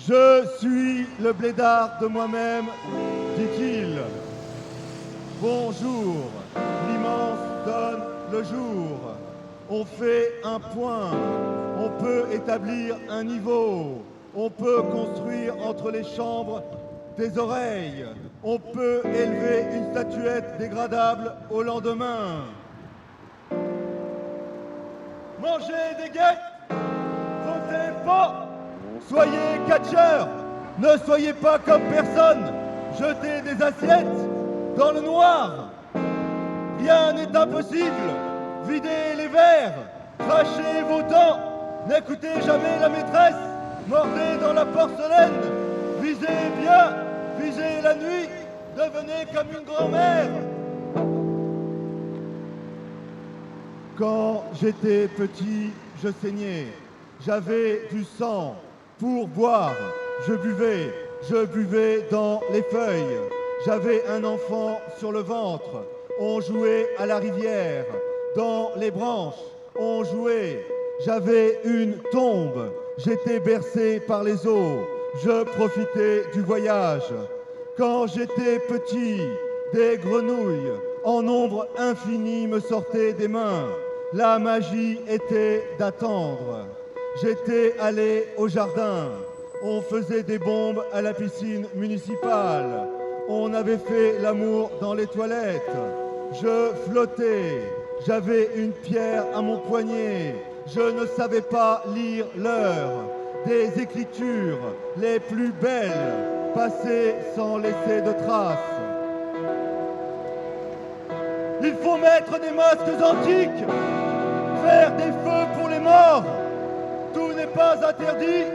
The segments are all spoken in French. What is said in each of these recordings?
Je suis le blédard de moi-même, dit-il. Bonjour, l'immense donne le jour. On fait un point, on peut établir un niveau, on peut construire entre les chambres des oreilles, on peut élever une statuette dégradable au lendemain. Mangez des guêpes, votez pas, soyez catcheurs, ne soyez pas comme personne, jetez des assiettes dans le noir. Rien n'est impossible, videz les verres, crachez vos dents, n'écoutez jamais la maîtresse, mordez dans la porcelaine, visez bien, visez la nuit, devenez comme une grand-mère. Quand j'étais petit, je saignais. J'avais du sang pour boire. Je buvais dans les feuilles. J'avais un enfant sur le ventre. On jouait à la rivière. Dans les branches, on jouait. J'avais une tombe. J'étais bercé par les eaux. Je profitais du voyage. Quand j'étais petit, des grenouilles en nombre infini me sortaient des mains. La magie était d'attendre. J'étais allé au jardin. On faisait des bombes à la piscine municipale. On avait fait l'amour dans les toilettes. Je flottais. J'avais une pierre à mon poignet. Je ne savais pas lire l'heure. Des écritures les plus belles passaient sans laisser de traces. Il faut mettre des masques antiques, faire des feux pour les morts. Tout n'est pas interdit.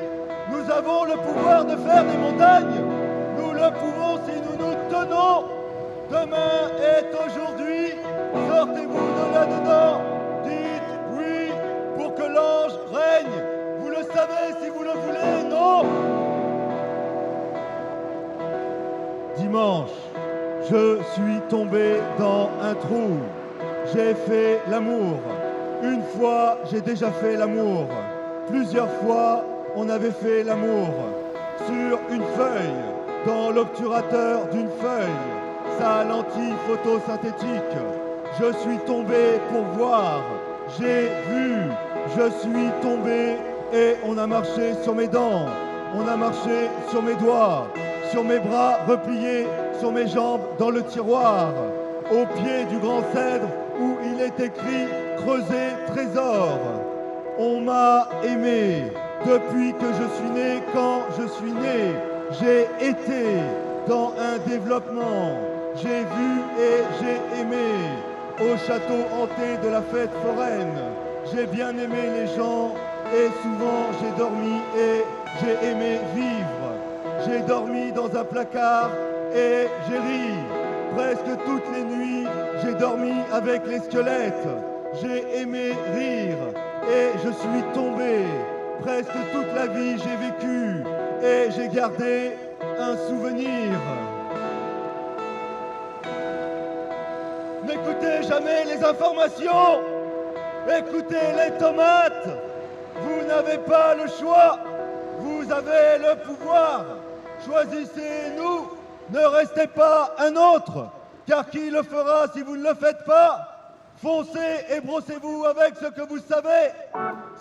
Nous avons le pouvoir de faire des montagnes. Nous le pouvons si nous nous tenons. Demain est aujourd'hui. Sortez-vous de là-dedans. Dites oui pour que l'ange règne. Vous le savez si vous le voulez, non? Dimanche. Je suis tombé dans un trou. J'ai fait l'amour. Une fois, j'ai déjà fait l'amour. Plusieurs fois, on avait fait l'amour. Sur une feuille, dans l'obturateur d'une feuille, sa lentille photosynthétique. Je suis tombé pour voir. J'ai vu. Je suis tombé et on a marché sur mes dents. On a marché sur mes doigts, sur mes bras repliés, sur mes jambes dans le tiroir, au pied du grand cèdre où il est écrit « Creuser trésor ». On m'a aimé depuis que je suis né. Quand je suis né, j'ai été dans un développement. J'ai vu et j'ai aimé au château hanté de la fête foraine. J'ai bien aimé les gens et souvent j'ai dormi et j'ai aimé vivre. J'ai dormi dans un placard et j'ai ri. Presque toutes les nuits, j'ai dormi avec les squelettes. J'ai aimé rire et je suis tombé. Presque toute la vie, j'ai vécu et j'ai gardé un souvenir. N'écoutez jamais les informations. Écoutez les tomates. Vous n'avez pas le choix. Vous avez le pouvoir. Choisissez-nous. Ne restez pas un autre, car qui le fera si vous ne le faites pas? Foncez et brossez-vous avec ce que vous savez.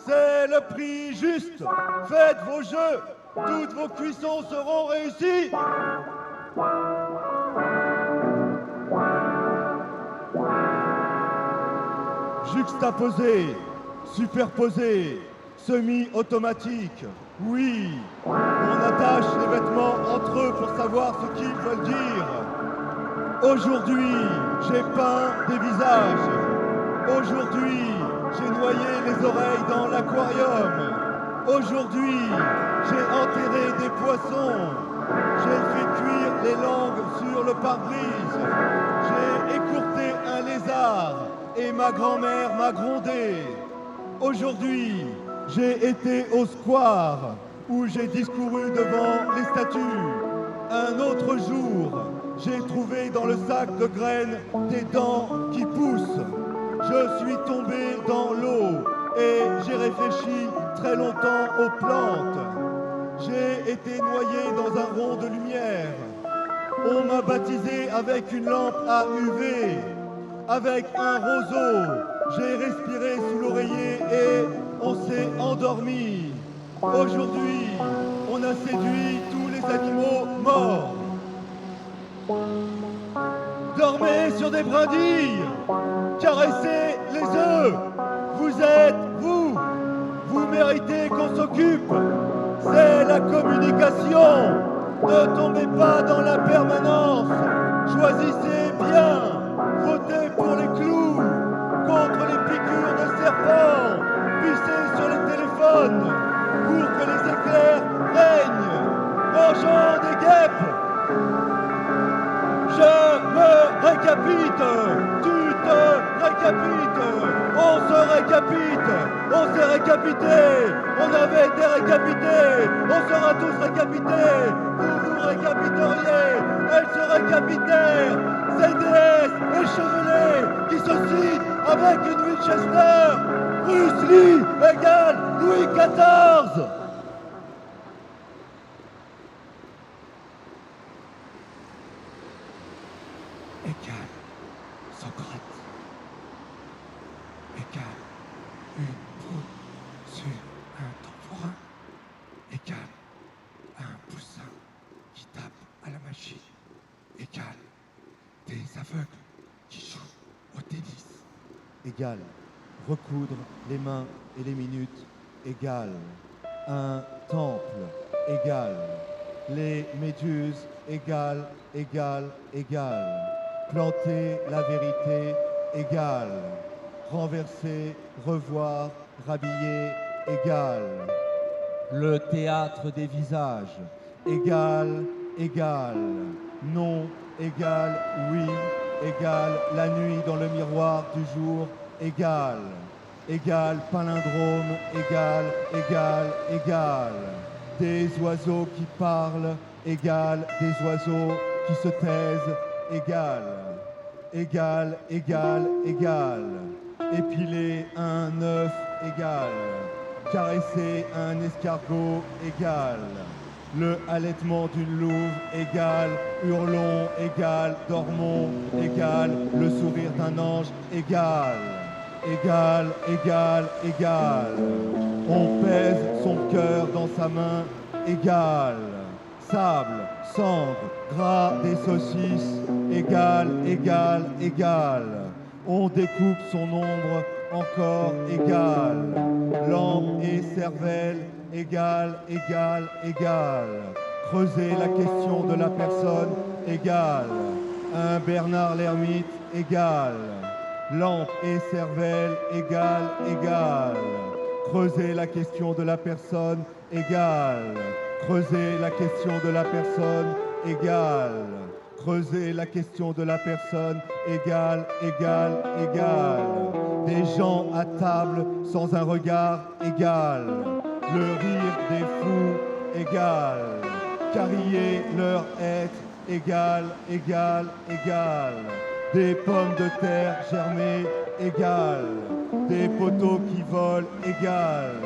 C'est le prix juste. Faites vos jeux. Toutes vos cuissons seront réussies. Juxtaposé, superposé, semi-automatique. Oui, on attache les vêtements entre eux pour savoir ce qu'ils veulent dire. Aujourd'hui, j'ai peint des visages. Aujourd'hui, j'ai noyé les oreilles dans l'aquarium. Aujourd'hui, j'ai enterré des poissons. J'ai fait cuire les langues sur le pare-brise. J'ai écourté un lézard et ma grand-mère m'a grondé. Aujourd'hui, j'ai été au square où j'ai discouru devant les statues. Un autre jour, j'ai trouvé dans le sac de graines des dents qui poussent. Je suis tombé dans l'eau et j'ai réfléchi très longtemps aux plantes. J'ai été noyé dans un rond de lumière. On m'a baptisé avec une lampe à UV, avec un roseau. J'ai respiré sous l'oreiller et on s'est endormi. Aujourd'hui, on a séduit tous les animaux morts. Dormez sur des brindilles, caressez les œufs. Vous êtes vous. Vous méritez qu'on s'occupe. C'est la communication. Ne tombez pas dans la permanence. Choisissez bien. Votez pour les clous, contre les piqûres de serpents. Pissez sur les téléphones pour que les éclairs règnent. Mangeons des guêpes. Je me récapite. Tu te récapites. On se récapite. On s'est récapité. On avait été récapités. On sera tous récapités. Vous vous récapiteriez. Elles se récapitèrent. Ces déesses échevelées qui se citent avec une Winchester. Bruce Lee égale Louis XIV. Égale Socrate. Égale une poule sur un tambourin. Égale un poussin qui tape à la machine. Égale des aveugles qui jouent au tennis. Égale recoudre les mains et les minutes. Égale un temple. Égale les méduses. Égale, égale, égale. Planter la vérité. Égale. Renverser, revoir, rhabiller. Égale. Le théâtre des visages. Égal, égal. Non, égal, oui. Égal, la nuit dans le miroir du jour. Égal. Égal, palindrome. Égal, égal, égal. Des oiseaux qui parlent. Égal, des oiseaux qui se taisent. Égal. Égal, égal, égal. Épiler un œuf. Égal. Caresser un escargot. Égal. Le halètement d'une louve. Égal. Hurlons. Égal. Dormons. Égal. Le sourire d'un ange. Égal. Égal, égal, égal. On pèse son cœur dans sa main. Égal. Sable, cendre, gras des saucisses. Égal, égal, égal. On découpe son ombre. Encore égal. Lampe et cervelle. Égal, égal, égal. Creuser la question de la personne. Égal. Un Bernard l'ermite. Égal. Lampe et cervelle, égal, égal. Creuser la question de la personne, égal. Creuser la question de la personne, égal. Creuser la question de la personne, égal, égal, égal. Des gens à table sans un regard, égal. Le rire des fous, égal. Cariller leur être, égal, égal, égal. Des pommes de terre germées, égales. Des poteaux qui volent, égales.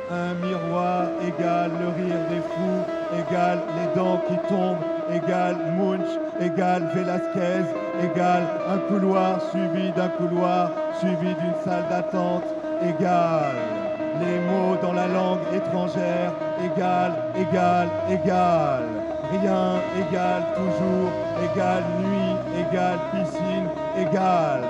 Un miroir, égale le rire des fous, égale les dents qui tombent, égale Munch, égale Velasquez, égale un couloir suivi d'un couloir, suivi d'une salle d'attente, égale. Les mots dans la langue étrangère, égale, égale, égale. Rien égale toujours, égale nuit, égale piscine, égale.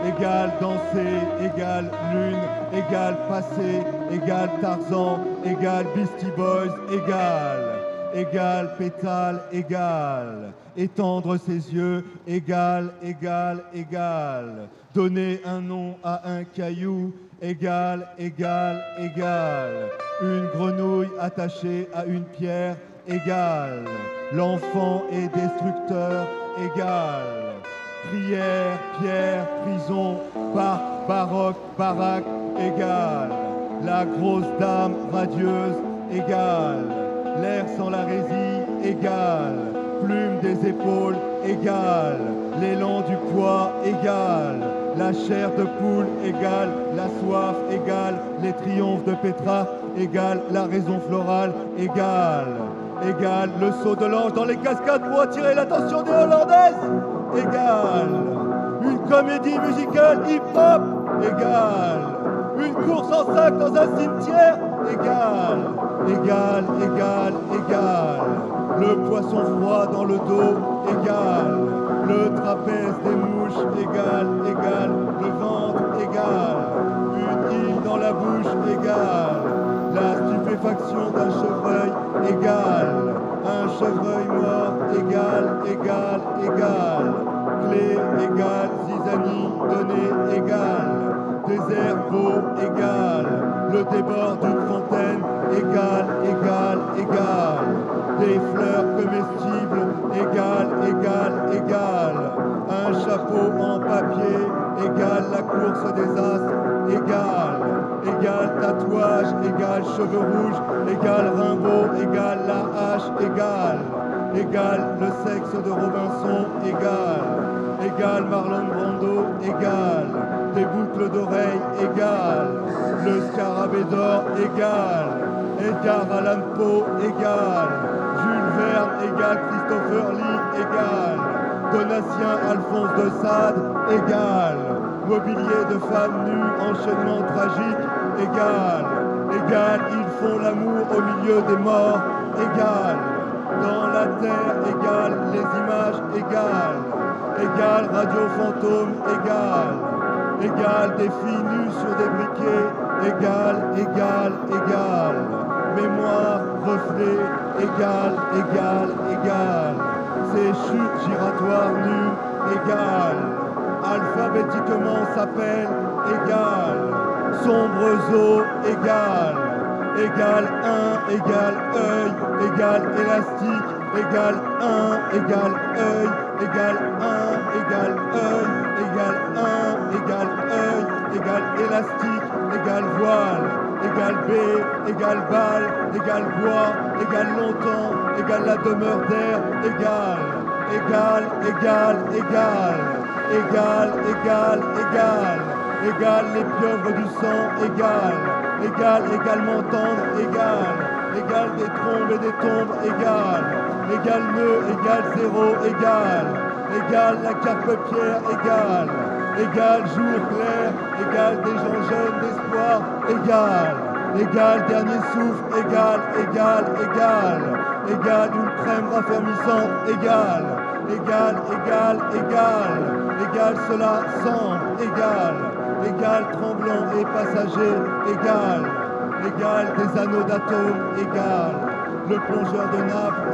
Égale danser, égale lune, égale passé, égale Tarzan, égale Beastie Boys, égale. Égale pétale, égale. Étendre ses yeux, égale, égale, égale. Donner un nom à un caillou, égale, égale, égale. Une grenouille attachée à une pierre, égale. L'enfant est destructeur, égale. Prière, pierre, prison, parc, baroque, baraque, égale. La grosse dame radieuse, égale. L'air sans la résille, égale. Plume des épaules, égale l'élan du poids, égale la chair de poule, égale la soif, égale les triomphes de Pétrarque, égale la raison florale, égale le saut de l'ange dans les cascades pour attirer l'attention des Hollandaises, égale une comédie musicale hip-hop, égale une course en sac dans un cimetière, égale le poisson froid dans le dos, égale le trapèze des mouches, égale le ventre, égale une île dans la bouche, égale la stupéfaction d'un chevreuil, égale un chevreuil mort, égale clé, égale zizanie, donnée, égale désert beau, égale le débord d'une fontaine, égale des fleurs comestibles, égale un chapeau en papier, égale la course des astres, égale tatouage, égale cheveux rouges, égale Rimbaud, égale la hache, égale le sexe de Robinson, égale Marlon Brando, égale des boucles d'oreilles, égale le scarabée d'or, égale Edgar Allan Poe, égale Jules Verne, égale Christopher Lee, égale Donatien Alphonse de Sade, égale mobilier de femmes nues, enchaînement tragique, égale ils font l'amour au milieu des morts, égale dans la terre, égale les images, égale radio fantôme, égale des filles nues sur des briquets, égale mémoire, reflet, égale ces chutes giratoires nues, alphabétiquement s'appelle, sombres eaux, égale 1, égale œil, égale élastique, égale 1, égale œil, égale 1, égale œil, égale 1, égale œil, égale élastique, égale voile, égale B, égale balle, égale bois, égale longtemps, égale la demeure d'air, égale les pieuvres du sang, également tendre, égale des trombes et des tombes, égale nœud, égale zéro, égale la carpe-pierre, égale jour clair, égale des gens jeunes d'espoir, égale dernier souffle, égale une crème raffermissante, égale cela semble, égale tremblant et passager, égale des anneaux d'atomes, le plongeur de Naples,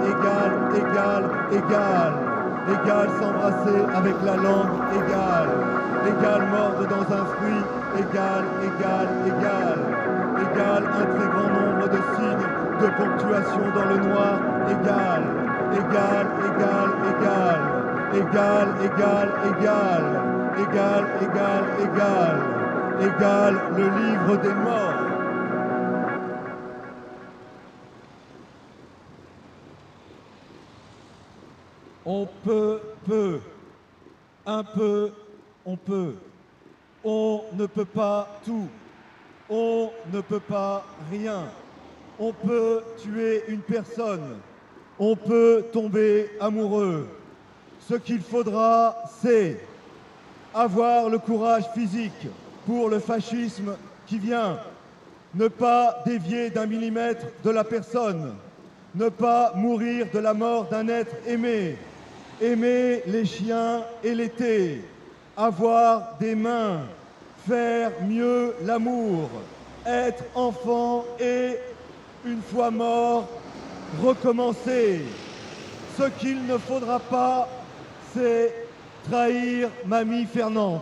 égale s'embrasser avec la langue, égale mordre dans un fruit, égale un très grand nombre de signes de ponctuation dans le noir, égale le livre des morts. On peut, un peu, on peut. On ne peut pas tout. On ne peut pas rien. On peut tuer une personne. On peut tomber amoureux. Ce qu'il faudra, c'est avoir le courage physique pour le fascisme qui vient. Ne pas dévier d'un millimètre de la personne. Ne pas mourir de la mort d'un être aimé. Aimer les chiens et l'été. Avoir des mains. Faire mieux l'amour. Être enfant et, une fois mort, recommencer. Ce qu'il ne faudra pas, c'est trahir Mamie Fernande.